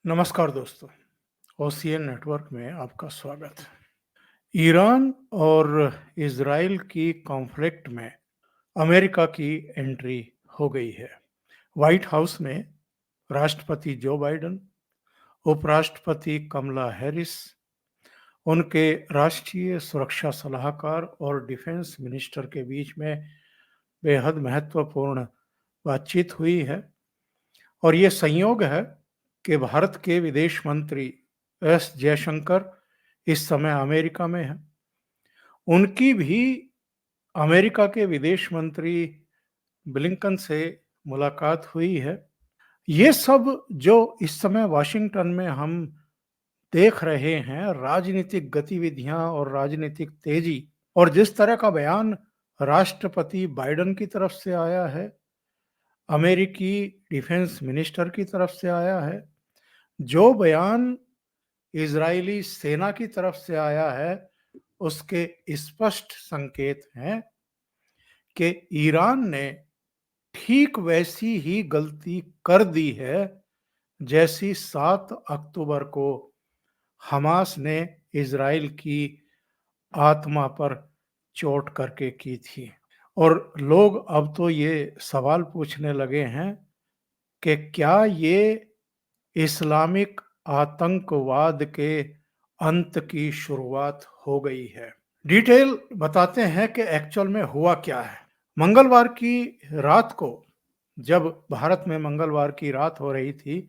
नमस्कार दोस्तों, OCN network में आपका स्वागत है। ईरान और इजराइल की कॉन्फ्लिक्ट में अमेरिका की एंट्री हो गई है। व्हाइट हाउस में राष्ट्रपति जो बाइडेन, उपराष्ट्रपति कमला हैरिस, उनके राष्ट्रीय सुरक्षा सलाहकार और डिफेंस मिनिस्टर के बीच में बेहद महत्वपूर्ण बातचीत हुई है। और ये संयोग है कि भारत के विदेश मंत्री एस जयशंकर इस समय अमेरिका में हैं। उनकी भी अमेरिका के विदेश मंत्री ब्लिंकन से मुलाकात हुई है। ये सब जो इस समय वाशिंगटन में हम देख रहे हैं, राजनीतिक गतिविधियां और राजनीतिक तेजी, और जिस तरह का बयान राष्ट्रपति बाइडेन की तरफ से आया है, अमेरिकी डिफेंस मिनिस्टर की तरफ से आया है, जो बयान इजरायली सेना की तरफ से आया है, उसके स्पष्ट संकेत हैं कि ईरान ने ठीक वैसी ही गलती कर दी है जैसी 7 अक्टूबर को हमास ने इजराइल की आत्मा पर चोट करके की थी। और लोग अब तो ये सवाल पूछने लगे हैं कि क्या ये इस्लामिक आतंकवाद के अंत की शुरुआत हो गई है। डिटेल बताते हैं कि एक्चुअल में हुआ क्या है। मंगलवार की रात को, जब भारत में मंगलवार की रात हो रही थी,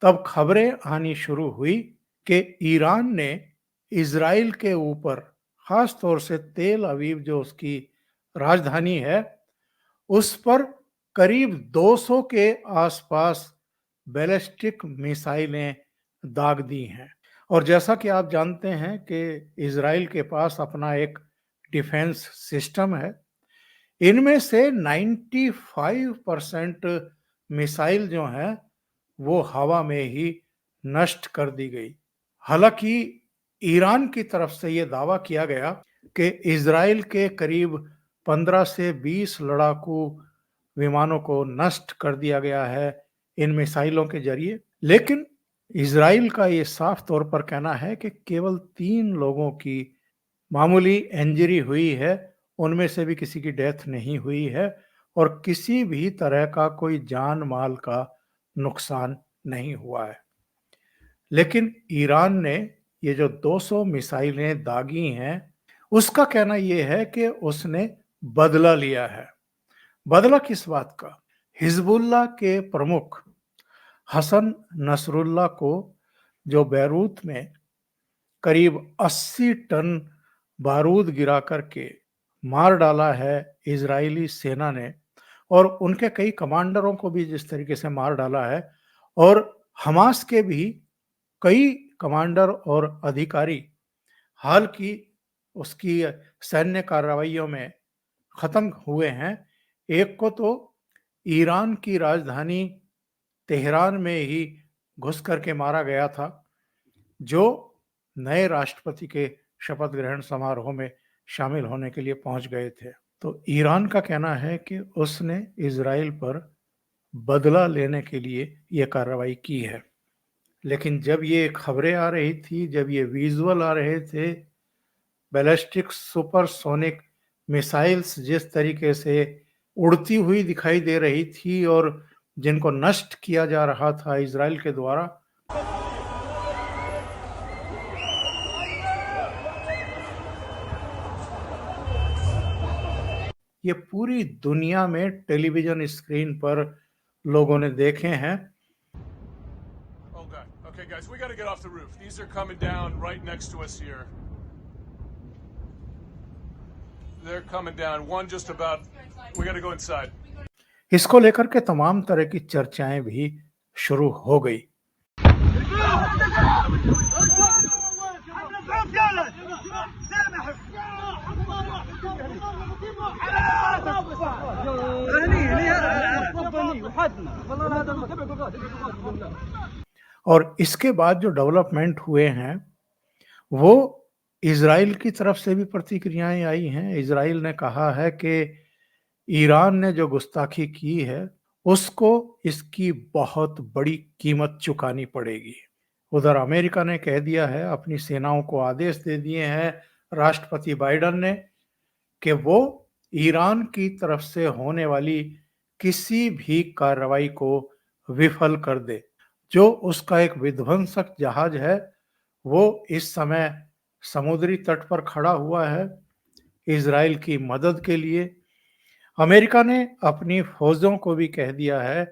तब खबरें आनी शुरू हुई कि ईरान ने इजराइल के ऊपर, खास तौर से तेल अवीव जो उसकी राजधानी है, उस पर करीब 200 के आसपास बैलिस्टिक मिसाइलें दाग दी हैं। और जैसा कि आप जानते हैं कि इजराइल के पास अपना एक डिफेंस सिस्टम है, इनमें से 95% मिसाइल जो हैं वो हवा में ही नष्ट कर दी गई। हालांकि ईरान की तरफ से ये दावा किया गया कि इजराइल के करीब 15 से 20 लड़ाकू विमानों को नष्ट कर दिया गया है इन मिसाइलों के जरिए। लेकिन इजराइल का ये साफ तौर पर कहना है कि केवल 3 लोगों की मामूली इंजरी हुई है, उनमें से भी किसी की डेथ नहीं हुई है और किसी भी तरह का कोई जान माल का नुकसान नहीं हुआ है। लेकिन ईरान ने ये जो 200 मिसाइलें दागी हैं, उसका कहना यह है कि उसने बदला लिया है। बदला किस बात का? हिजबुल्लाह के प्रमुख हसन नसरुल्लाह को, जो बैरूत में करीब 80 टन बारूद गिरा करके मार डाला है इजरायली सेना ने, और उनके कई कमांडरों को भी जिस तरीके से मार डाला है, और हमास के भी कई कमांडर और अधिकारी हाल की उसकी सैन्य कार्रवाइयों में खत्म हुए हैं। एक को तो ईरान की राजधानी तेहरान में ही घुस करके मारा गया था, जो नए राष्ट्रपति के शपथ ग्रहण समारोह में शामिल होने के लिए पहुंच गए थे। तो ईरान का कहना है कि उसने इजराइल पर बदला लेने के लिए यह कार्रवाई की है। लेकिन जब ये खबरें आ रही थी, जब ये विजुअल आ रहे थे, बैलिस्टिक सुपरसोनिक मिसाइल्स जिस तरीके से उड़ती हुई दिखाई दे रही थी और जिनको नष्ट किया जा रहा था इजराइल के द्वारा, ये पूरी दुनिया में टेलीविजन स्क्रीन पर लोगों ने देखे हैं। Okay, guys, we got to get off the roof. These are coming down right next to us here. They're coming down. One just about. We got to go inside. इसको लेकर के तमाम तरह की चर्चाएं भी शुरू हो गई। और इसके बाद जो डेवलपमेंट हुए हैं, वो इजराइल की तरफ से भी प्रतिक्रियाएं आई हैं। इजराइल ने कहा है कि ईरान ने जो गुस्ताखी की है उसको इसकी बहुत बड़ी कीमत चुकानी पड़ेगी। उधर अमेरिका ने कह दिया है, अपनी सेनाओं को आदेश दे दिए हैं राष्ट्रपति बाइडेन ने कि वो ईरान की तरफ से होने वाली किसी भी कार्रवाई को विफल कर दे। जो उसका एक विध्वंसक जहाज है, वो इस समय समुद्री तट पर खड़ा हुआ है इजराइल की मदद के लिए। अमेरिका ने अपनी फौजों को भी कह दिया है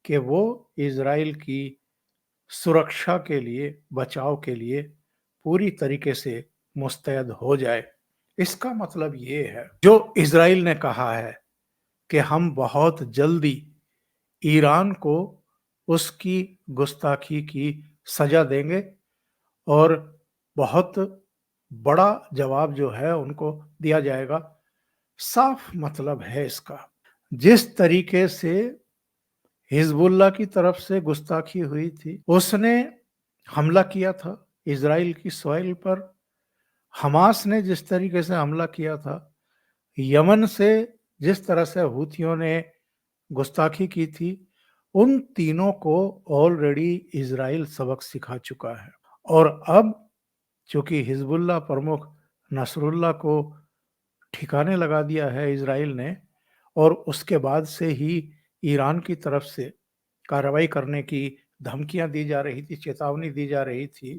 कि वो इजराइल की सुरक्षा के लिए, बचाव के लिए पूरी तरीके से मुस्तैद हो जाए। इसका मतलब ये है, जो इजराइल ने कहा है कि हम बहुत जल्दी ईरान को उसकी गुस्ताखी की सजा देंगे और बहुत बड़ा जवाब जो है उनको दिया जाएगा। साफ मतलब है इसका। जिस तरीके से हिजबुल्लाह की तरफ से गुस्ताखी हुई थी, उसने हमला किया था इजराइल की सॉइल पर। हमास ने जिस तरीके से हमला किया था, यमन से जिस तरह से हूथियों ने गुस्ताखी की थी, उन तीनों को ऑलरेडी इजराइल सबक सिखा चुका है। और अब चूंकि हिजबुल्लाह प्रमुख नसरुल्लाह को ठिकाने लगा दिया है इजराइल ने, और उसके बाद से ही ईरान की तरफ से कार्रवाई करने की धमकियां दी जा रही थी, चेतावनी दी जा रही थी।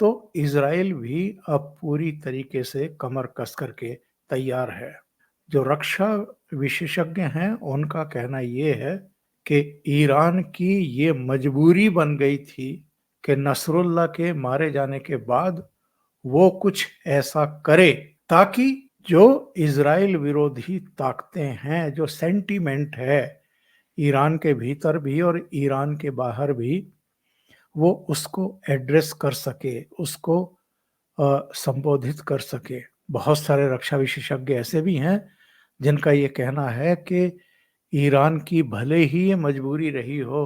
तो इजराइल भी अब पूरी तरीके से कमर कस करके तैयार है। जो रक्षा विशेषज्ञ हैं उनका कहना ये है कि ईरान की ये मजबूरी बन गई थी कि नसरुल्लाह के मारे जाने के बाद वो कुछ ऐसा करे ताकि जो इजराइल विरोधी ताकतें हैं, जो सेंटीमेंट है ईरान के भीतर भी और ईरान के बाहर भी, वो उसको एड्रेस कर सके, उसको संबोधित कर सके। बहुत सारे रक्षा विशेषज्ञ ऐसे भी हैं जिनका ये कहना है कि ईरान की भले ही ये मजबूरी रही हो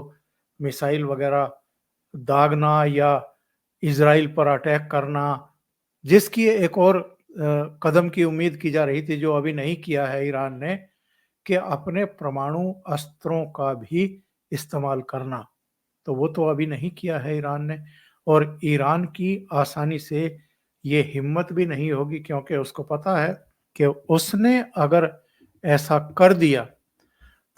मिसाइल वगैरह दागना या इजराइल पर अटैक करना, जिसकी एक और कदम की उम्मीद की जा रही थी जो अभी नहीं किया है ईरान ने, कि अपने परमाणु अस्त्रों का भी इस्तेमाल करना। तो वो तो अभी नहीं किया है ईरान ने, और ईरान की आसानी से ये हिम्मत भी नहीं होगी, क्योंकि उसको पता है कि उसने अगर ऐसा कर दिया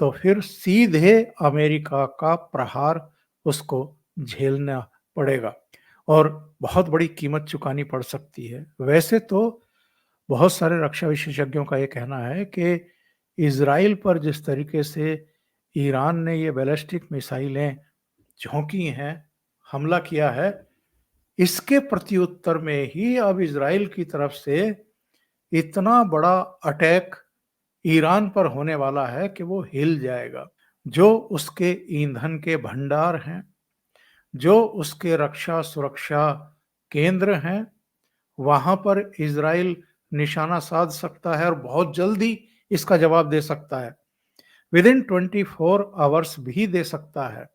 तो फिर सीधे अमेरिका का प्रहार उसको झेलना पड़ेगा और बहुत बड़ी कीमत चुकानी पड़ सकती है। वैसे तो बहुत सारे रक्षा विशेषज्ञों का ये कहना है कि इजराइल पर जिस तरीके से ईरान ने ये बैलिस्टिक मिसाइलें झोंकी हैं, हमला किया है, इसके प्रत्युत्तर में ही अब इजराइल की तरफ से इतना बड़ा अटैक ईरान पर होने वाला है कि वो हिल जाएगा। जो उसके ईंधन के भंडार हैं, जो उसके रक्षा सुरक्षा केंद्र हैं, वहां पर इजराइल निशाना साध सकता है और बहुत जल्दी इसका जवाब दे सकता है। विद इन 24 आवर्स भी दे सकता है,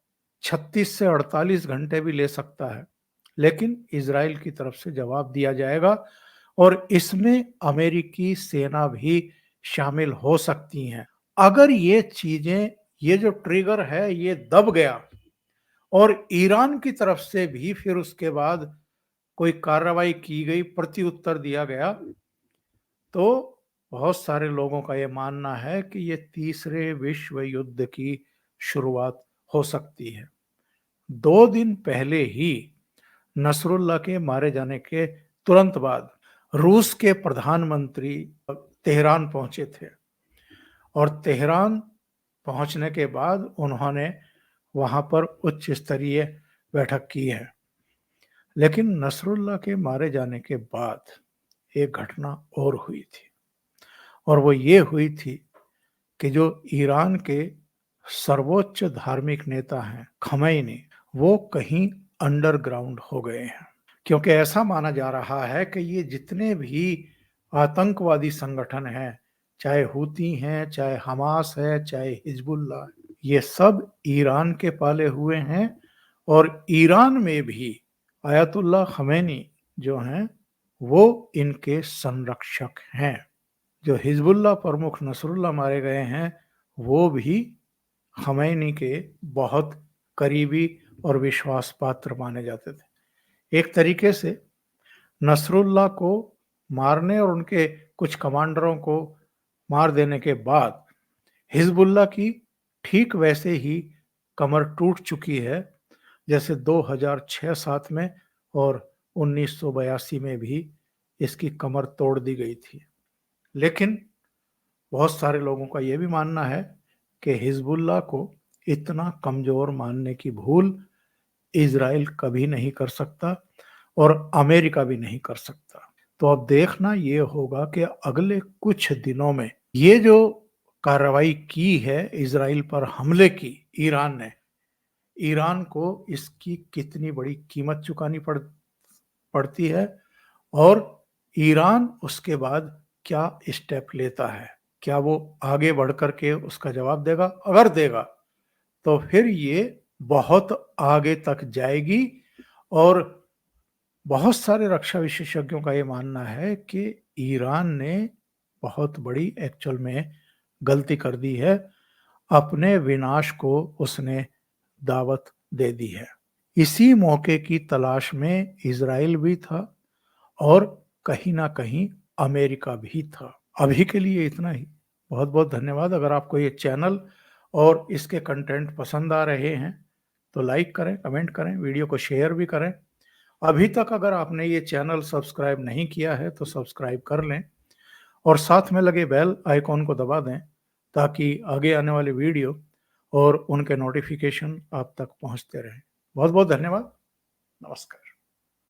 36 से 48 घंटे भी ले सकता है, लेकिन इजराइल की तरफ से जवाब दिया जाएगा और इसमें अमेरिकी सेना भी शामिल हो सकती हैं। अगर ये चीजें, ये जो ट्रिगर है ये दब गया और ईरान की तरफ से भी फिर उसके बाद कोई कार्रवाई की गई, प्रत्युत्तर दिया गया, तो बहुत सारे लोगों का ये मानना है कि ये तीसरे विश्व युद्ध की शुरुआत हो सकती है। 2 दिन पहले ही नसरुल्लाह के मारे जाने के तुरंत बाद रूस के प्रधानमंत्री तेहरान पहुंचे थे और तेहरान पहुंचने के बाद उन्होंने वहां पर उच्च स्तरीय बैठक की है। लेकिन नसरुल्लाह के मारे जाने के बाद एक घटना और हुई थी, और वो ये हुई थी कि जो ईरान के सर्वोच्च धार्मिक नेता हैं खमैनी, वो कहीं अंडरग्राउंड हो गए हैं। क्योंकि ऐसा माना जा रहा है कि ये जितने भी आतंकवादी संगठन हैं, चाहे हूती हैं, चाहे हमास है, चाहे हिजबुल्लाह, ये सब ईरान के पाले हुए हैं और ईरान में भी आयतुल्लाह खमैनी जो हैं वो इनके संरक्षक हैं। जो हिजबुल्लाह प्रमुख नसरुल्लाह मारे गए हैं वो भी खमैनी के बहुत करीबी और विश्वास पात्र माने जाते थे। एक तरीके से नसरुल्लाह को मारने और उनके कुछ कमांडरों को मार देने के बाद हिजबुल्लाह की ठीक वैसे ही कमर टूट चुकी है जैसे 2006-7 में और 1982 में भी इसकी कमर तोड़ दी गई थी। लेकिन बहुत सारे लोगों का यह भी मानना है कि हिजबुल्लाह को इतना कमजोर मानने की भूल इजराइल कभी नहीं कर सकता और अमेरिका भी नहीं कर सकता। तो अब देखना ये होगा कि अगले कुछ दिनों में ये जो कार्रवाई की है इजराइल पर हमले की ईरान ने, ईरान को इसकी कितनी बड़ी कीमत चुकानी पड़ती है और ईरान उसके बाद क्या स्टेप लेता है। क्या वो आगे बढ़ कर के उसका जवाब देगा? अगर देगा तो फिर ये बहुत आगे तक जाएगी और बहुत सारे रक्षा विशेषज्ञों का ये मानना है कि ईरान ने बहुत बड़ी एक्चुअल में गलती कर दी है। अपने विनाश को उसने दावत दे दी है। इसी मौके की तलाश में इजराइल भी था और कहीं ना कहीं अमेरिका भी था। अभी के लिए इतना ही। बहुत बहुत धन्यवाद। अगर आपको ये चैनल और इसके कंटेंट पसंद आ रहे हैं तो लाइक करें, कमेंट करें, वीडियो को शेयर भी करें। अभी तक अगर आपने ये चैनल सब्सक्राइब नहीं किया है तो सब्सक्राइब कर लें और साथ में लगे बेल आइकॉन को दबा दें ताकि आगे आने वाले वीडियो और उनके नोटिफिकेशन आप तक पहुंचते रहें। बहुत बहुत धन्यवाद। नमस्कार।